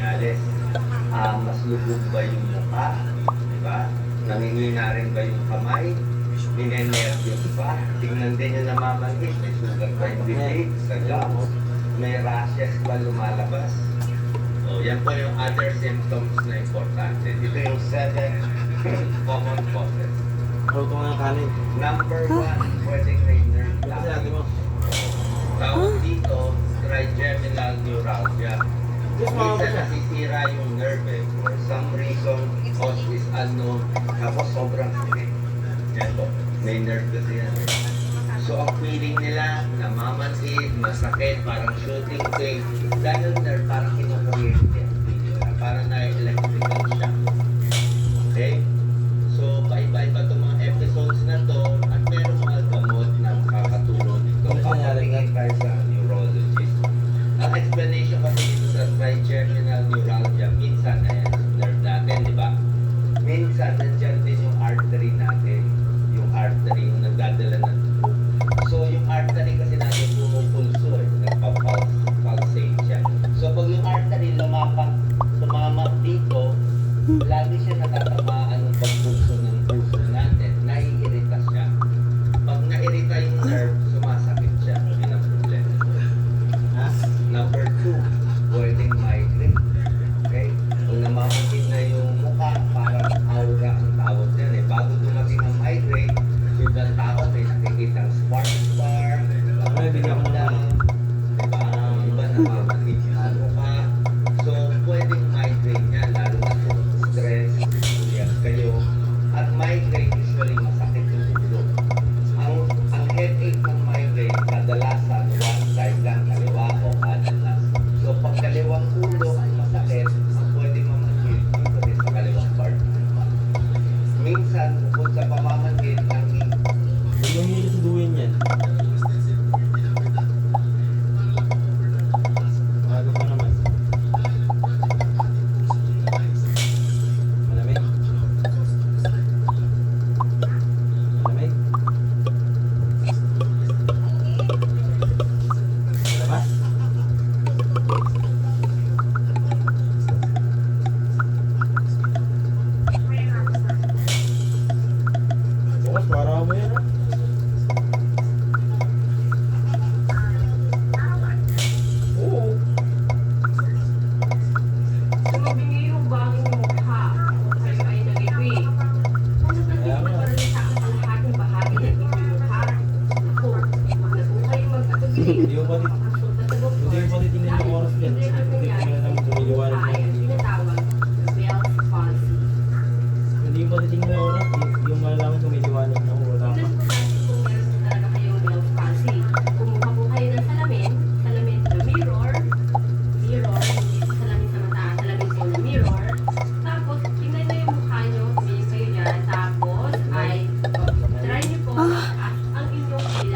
senyales. Mas lubog ba yung mukha? Diba? Nangingina rin ba yung kamay? Ninenervyos ba? Tingnan din yung namamanhid. May sugat ba yung bibig? Sa gums? May rashes ba lumalabas? So, yan po yung other symptoms na importante. Dito yung 7 common causes. Luto nga ng kanin. Number 1, pwedeng may nerve Kasi ate blockage. mo. Tawag dito, trigeminal neuralgia. Just mga Minsan nasisira yung nerve eh. For some reason, cause is unknown. Tapos sobrang sakit. Yan po, may nerve kasi yan eh. So ang feeling nila, namamanhid, masakit, parang shooting pain. Dahil yung nerve, parang kinukuryente. Parang na-electrical shock. Okay? So, paiba-iba itong mga episodes na to at meron mga gamot na makakatulong dito. Papatingin tayo sa neurologist. Ang explanation kasi dito sa trigeminal neuralgia, minsan na nerve natin, di ba? Minsan, nandyan din yung artery natin. Yung artery, yung nagdadala ng dugo. So, yung artery kasi natin pumupulso eh. Nagpa-pulsate siya. So, pag yung artery lumapak, sumama dito, lagi siya